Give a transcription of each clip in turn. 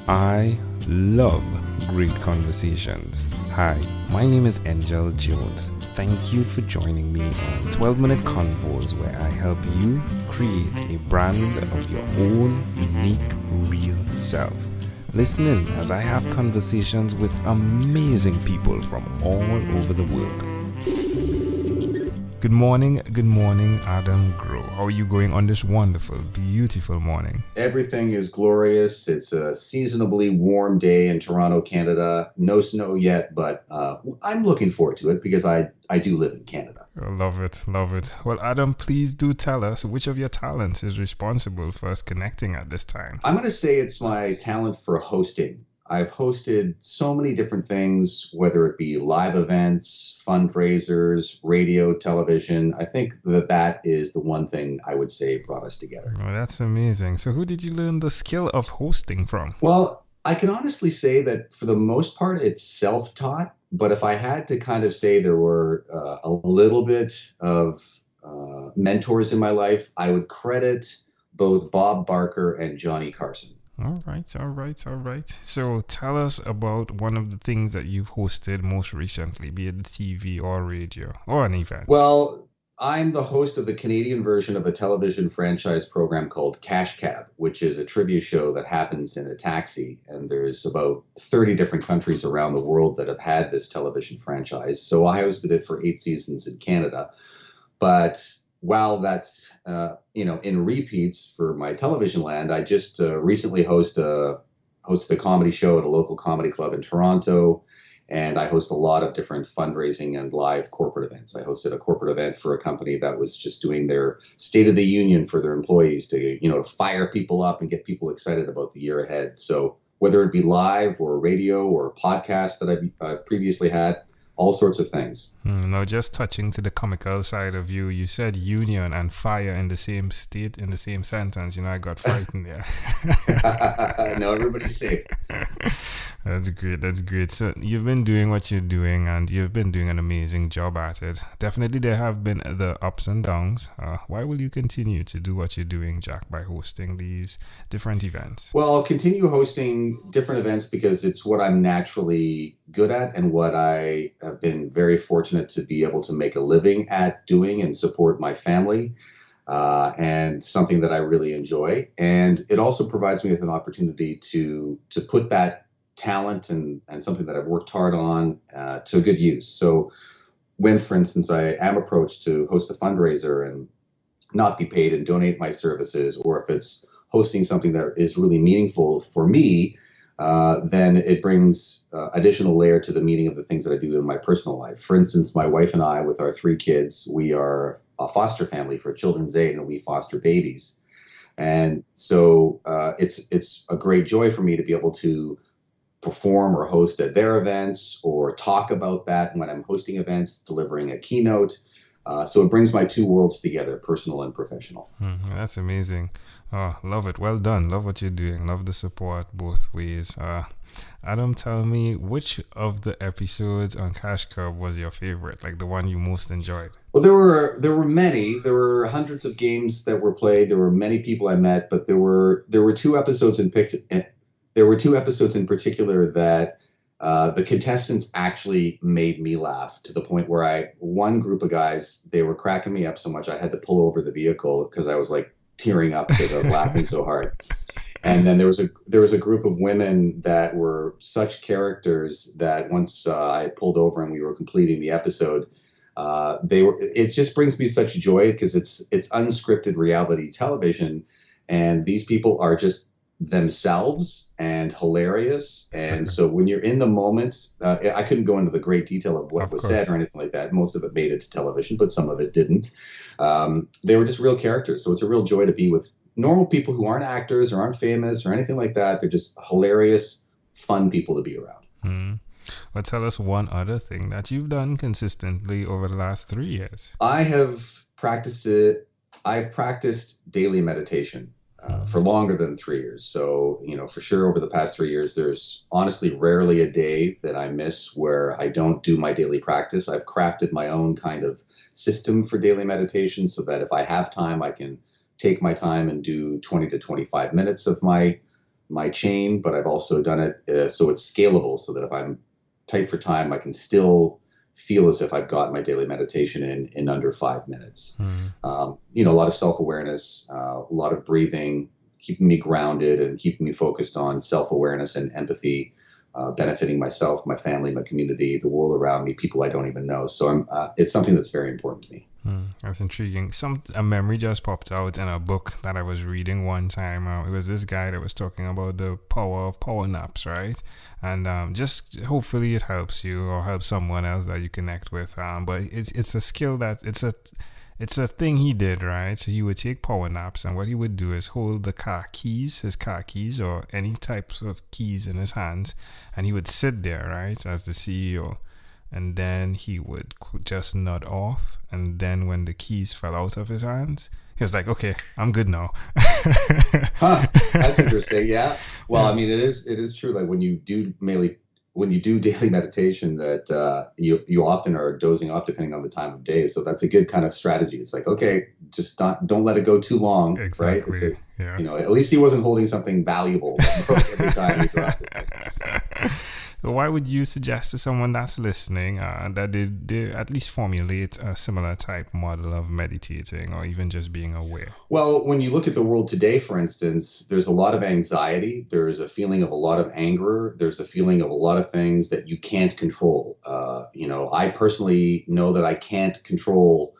I love great conversations. Hi, my name is Angel Jones. Thank you for joining me on 12-minute convos where I help you create a brand of your own unique, real self. Listen in as I have conversations with amazing people from all over the world. Good morning, Adam Growe. How are you going on this wonderful, beautiful morning? Everything is glorious. It's a seasonably warm day in Toronto, Canada. No snow yet, but I'm looking forward to it because I do live in Canada. I love it. Well, Adam, please do tell us which of your talents is responsible for us connecting at this time. I'm going to say it's my talent for hosting. I've hosted so many different things, whether it be live events, fundraisers, radio, television. I think that is the one thing I would say brought us together. Well, that's amazing. So who did you learn the skill of hosting from? Well, I can honestly say that for the most part, it's self-taught. But if I had to kind of say there were a little bit of mentors in my life, I would credit both Bob Barker and Johnny Carson. All right. So tell us about one of the things that you've hosted most recently, be it TV or radio or an event. Well, I'm the host of the Canadian version of a television franchise program called Cash Cab, which is a trivia show that happens in a taxi. And there's about 30 different countries around the world that have had this television franchise. So I hosted it for 8 seasons in Canada. But while that's in repeats for my television land, I just recently hosted a comedy show at a local comedy club in Toronto, and I host a lot of different fundraising and live corporate events. I hosted a corporate event for a company that was just doing their State of the Union for their employees to fire people up and get people excited about the year ahead. So whether it be live or radio or podcast that I previously had, all sorts of things. Now, just touching to the comical side of you, you said union and fire in the same state, in the same sentence. I got frightened there. No, everybody's safe. That's great. So you've been doing what you're doing, and you've been doing an amazing job at it. Definitely there have been the ups and downs. Why will you continue to do what you're doing, Jack, by hosting these different events? Well, I'll continue hosting different events because it's what I'm naturally good at and what I have been very fortunate to be able to make a living at doing and support my family. And something that I really enjoy. And it also provides me with an opportunity to put that talent and something that I've worked hard on to good use. So when, for instance, I am approached to host a fundraiser and not be paid and donate my services, or if it's hosting something that is really meaningful for me, then it brings additional layer to the meaning of the things that I do in my personal life. For instance, my wife and I, with our 3 kids, we are a foster family for Children's Aid, and we foster babies. And so it's a great joy for me to be able to perform or host at their events or talk about that when I'm hosting events, delivering a keynote. So it brings my 2 worlds together, personal and professional. That's amazing. Love it. Well done. Love what you're doing. Love the support both ways. Adam, tell me, which of the episodes on Cash Cab was your favorite, like the one you most enjoyed? Well, there were many. There were hundreds of games that were played. There were many people I met, but there were 2 episodes in particular that the contestants actually made me laugh to the point where one group of guys, they were cracking me up so much I had to pull over the vehicle because I was like tearing up because I was laughing so hard. And then there was a group of women that were such characters that once I pulled over and we were completing the episode, it just brings me such joy because it's unscripted reality television, and these people are just themselves and hilarious. And so when you're in the moments, I couldn't go into the great detail of what was said or anything like that. Most of it made it to television, but some of it didn't. They were just real characters. So it's a real joy to be with normal people who aren't actors or aren't famous or anything like that. They're just hilarious, fun people to be around. Well, tell us one other thing that you've done consistently over the last 3 years. I've practiced daily meditation for longer than 3 years. So, for sure over the past 3 years, there's honestly rarely a day that I miss where I don't do my daily practice. I've crafted my own kind of system for daily meditation so that if I have time, I can take my time and do 20 to 25 minutes of my my chain, but I've also done it so it's scalable, so that if I'm tight for time, I can still feel as if I've got my daily meditation in under 5 minutes. A lot of self-awareness, a lot of breathing, keeping me grounded and keeping me focused on self-awareness and empathy, benefiting myself, my family, my community, the world around me, people I don't even know. So it's something that's very important to me. That's intriguing. A memory just popped out in a book that I was reading one time. It was this guy that was talking about the power of power naps, right? And just hopefully it helps you or helps someone else that you connect with. But it's a skill that it's a thing he did, right? So he would take power naps, and what he would do is hold his car keys or any types of keys in his hands, and he would sit there, right, as the CEO. And then he would just nod off. And then when the keys fell out of his hands, he was like, okay, I'm good now. That's interesting. Yeah. Well, I mean, it is true. Like when you do daily meditation, that you often are dozing off depending on the time of day. So that's a good kind of strategy. It's like, okay, just don't let it go too long. Exactly. Right? At least he wasn't holding something valuable that broke every time he dropped it. Why would you suggest to someone that's listening that they at least formulate a similar type model of meditating or even just being aware? Well, when you look at the world today, for instance, there's a lot of anxiety. There's a feeling of a lot of anger. There's a feeling of a lot of things that you can't control. I personally know that I can't control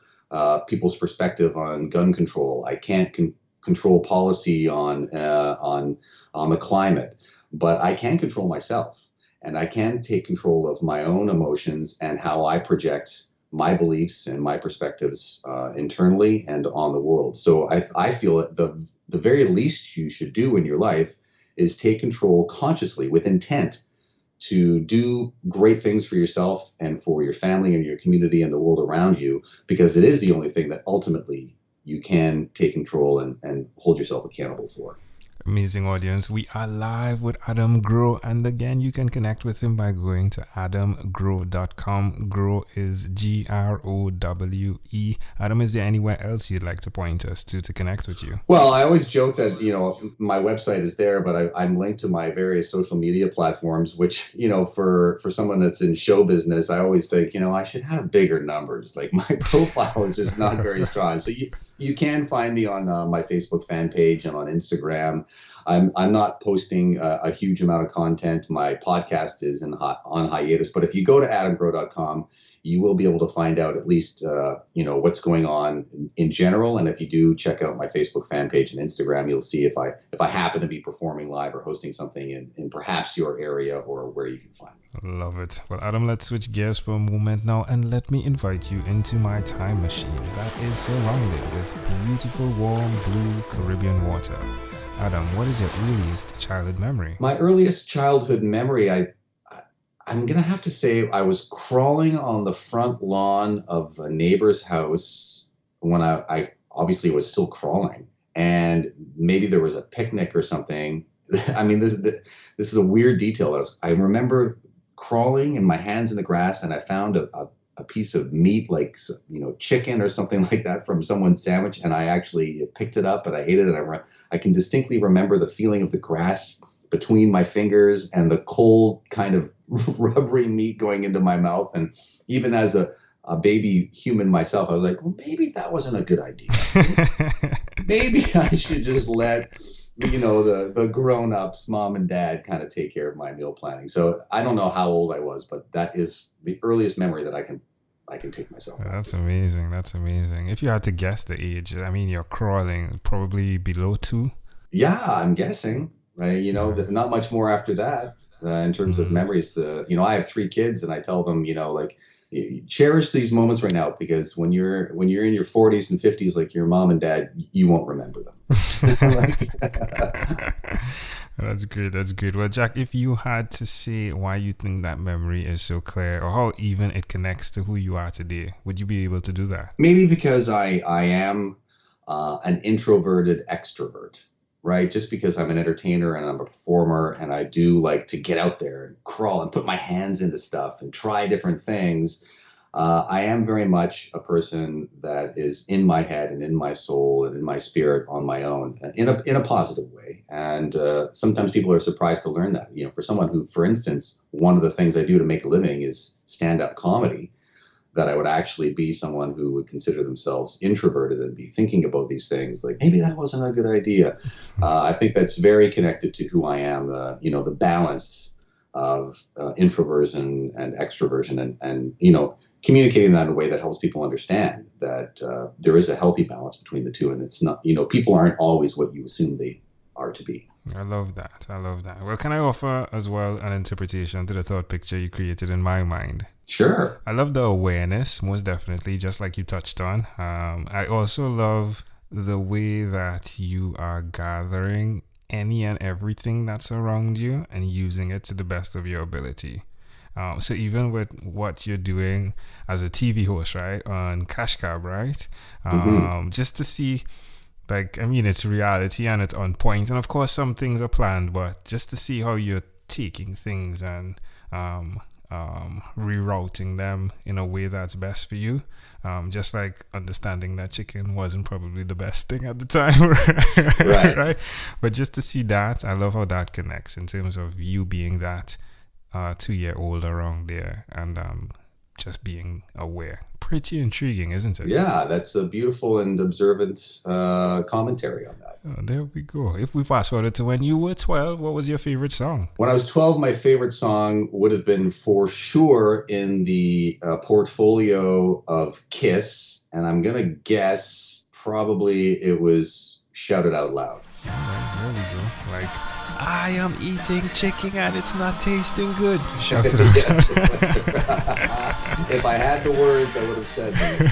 people's perspective on gun control. I can't control policy on the climate, but I can control myself. And I can take control of my own emotions and how I project my beliefs and my perspectives internally and on the world. So I feel that the very least you should do in your life is take control consciously with intent to do great things for yourself and for your family and your community and the world around you, because it is the only thing that ultimately you can take control and hold yourself accountable for. Amazing audience. We are live with Adam Growe, and again, you can connect with him by going to adamgrowe.com. Growe is Growe. Adam, is there anywhere else you'd like to point us to connect with you? Well, I always joke that, my website is there, but I'm linked to my various social media platforms, which, for someone that's in show business, I always think, I should have bigger numbers. Like my profile is just not very strong. So you can find me on my Facebook fan page and on Instagram. I'm not posting a huge amount of content. My podcast is on hiatus, but if you go to adamgrowe.com, you will be able to find out at least what's going on in general. And if you do check out my Facebook fan page and Instagram, you'll see if I happen to be performing live or hosting something in perhaps your area or where you can find me. Love it. Well, Adam, let's switch gears for a moment now, and let me invite you into my time machine that is surrounded with beautiful, warm, blue Caribbean water. Adam, what is your earliest childhood memory? My earliest childhood memory, I'm going to have to say I was crawling on the front lawn of a neighbor's house when I obviously was still crawling. And maybe there was a picnic or something. I mean, this is a weird detail. I remember crawling and my hands in the grass, and I found a piece of meat, like, chicken or something like that from someone's sandwich. And I actually picked it up and I ate it. And I can distinctly remember the feeling of the grass between my fingers and the cold kind of rubbery meat going into my mouth. And even as a baby human myself, I was like, well, maybe that wasn't a good idea. Maybe I should just let the grown-ups, mom and dad, kind of take care of my meal planning. So I don't know how old I was, but that is the earliest memory that I can take myself. That's amazing. That's amazing. If you had to guess the age, I mean, you're crawling probably below 2. Yeah, I'm guessing. Not much more after that in terms of memories. I have 3 kids, and I tell them, cherish these moments right now, because when you're in your 40s and 50s, like your mom and dad, you won't remember them. That's good. That's good. Well, Jack, if you had to say why you think that memory is so clear, or how even it connects to who you are today, would you be able to do that? Maybe because I am an introverted extrovert, right? Just because I'm an entertainer and I'm a performer, and I do like to get out there and crawl and put my hands into stuff and try different things. I am very much a person that is in my head and in my soul and in my spirit on my own in a positive way. And sometimes people are surprised to learn that. You know, for someone who, for instance, one of the things I do to make a living is stand-up comedy, that I would actually be someone who would consider themselves introverted and be thinking about these things like maybe that wasn't a good idea. I think that's very connected to who I am. The balance of introversion and extroversion, and communicating that in a way that helps people understand that there is a healthy balance between the two, and it's not, people aren't always what you assume they are to be. I love that. Well, can I offer as well an interpretation to the thought picture you created in my mind? Sure. I love the awareness, most definitely, just like you touched on. I also love the way that you are gathering any and everything that's around you and using it to the best of your ability. So even with what you're doing as a TV host, right, on Cash Cab, right, just to see, it's reality and it's on point. And of course, some things are planned, but just to see how you're taking things and rerouting them in a way that's best for you. Just like understanding that chicken wasn't probably the best thing at the time. Right? But just to see that, I love how that connects in terms of you being that 2-year-old around there and just being aware. Pretty intriguing, isn't it? Yeah, that's a beautiful and observant commentary on that. Oh, there we go. If we fast forward to when you were 12, what was your favorite song? When I was 12, my favorite song would have been for sure in the portfolio of Kiss, and I'm going to guess probably it was Shout It Out Loud. Right, there we go. Like, I am eating chicken and it's not tasting good. Shout it out. If I had the words, I would have said them.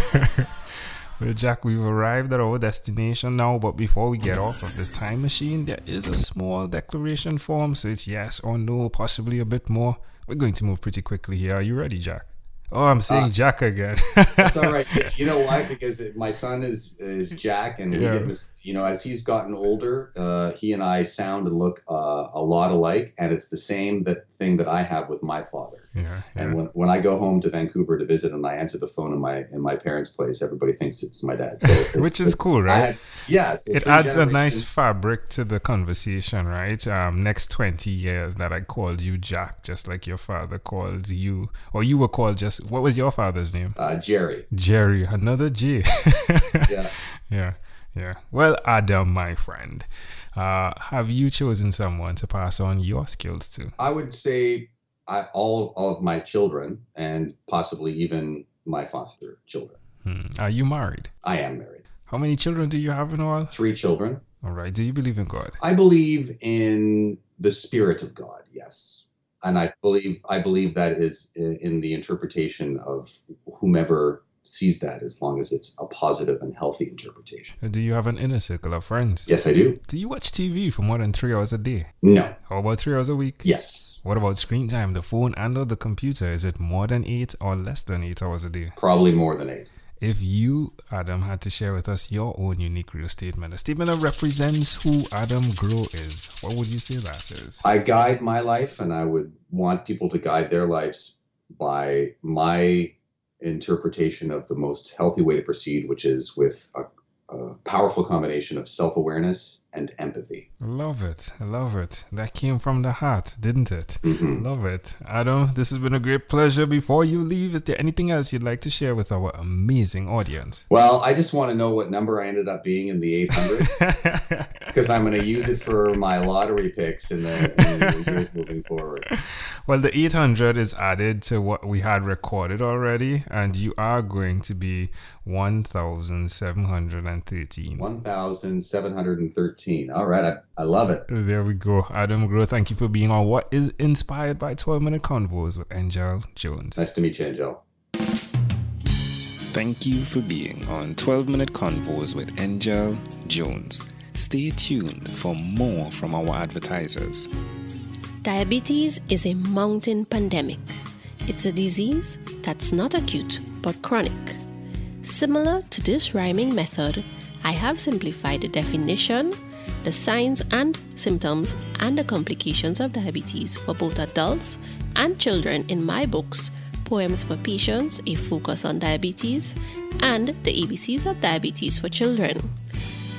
Well, Jack, we've arrived at our destination now, but before we get off of this time machine, there is a small declaration form, so it's yes or no, possibly a bit more. We're going to move pretty quickly here. Are you ready, Jack? Oh, I'm saying Jack again. That's all right. You know why? Because my son is Jack, and we get this, as he's gotten older, he and I sound and look a lot alike, and it's the same thing that I have with my father. Yeah. And when I go home to Vancouver to visit and I answer the phone in my parents' place, everybody thinks it's my dad. So which is cool, right? Yes. It adds a nice fabric to the conversation, right? Next 20 years that I called you Jack, just like your father called you, or you were called just, what was your father's name? Jerry. Jerry, another J. Yeah. Yeah. Well, Adam, my friend, have you chosen someone to pass on your skills to? I would say all of my children, and possibly even my foster children. Are you married? I am married. How many children do you have in all? 3 children. All right. Do you believe in God? I believe in the Spirit of God, yes. And I believe that is in the interpretation of whomever sees that, as long as it's a positive and healthy interpretation. Do you have an inner circle of friends? Yes, I do. Do you watch TV for more than 3 hours a day? No. How about 3 hours a week? Yes. What about screen time, the phone and or the computer? Is it more than 8 or less than 8 hours a day? Probably more than 8. If you, Adam, had to share with us your own unique real statement, a statement that represents who Adam Growe is, what would you say that is? I guide my life, and I would want people to guide their lives by my interpretation of the most healthy way to proceed, which is with a powerful combination of self-awareness and empathy. Love it. That came from the heart, didn't it? Mm-hmm. Love it. Adam, this has been a great pleasure. Before you leave, is there anything else you'd like to share with our amazing audience? Well, I just want to know what number I ended up being in the 800, because I'm going to use it for my lottery picks in the years moving forward. Well, the 800 is added to what we had recorded already, and you are going to be 1,713. 1,713. All right. I love it. There we go. Adam Growe, thank you for being on what is inspired by 12-Minute Convos with Angel Jones. Nice to meet you, Angel. Thank you for being on 12-Minute Convos with Angel Jones. Stay tuned for more from our advertisers. Diabetes is a mountain pandemic. It's a disease that's not acute but chronic. Similar to this rhyming method, I have simplified the definition, the signs and symptoms, and the complications of diabetes for both adults and children in my books, Poems for Patients, A Focus on Diabetes, and The ABCs of Diabetes for Children.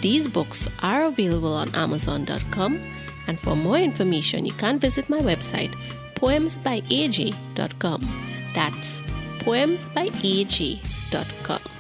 These books are available on Amazon.com, and for more information, you can visit my website, poemsbyaj.com. That's poemsbyaj.com.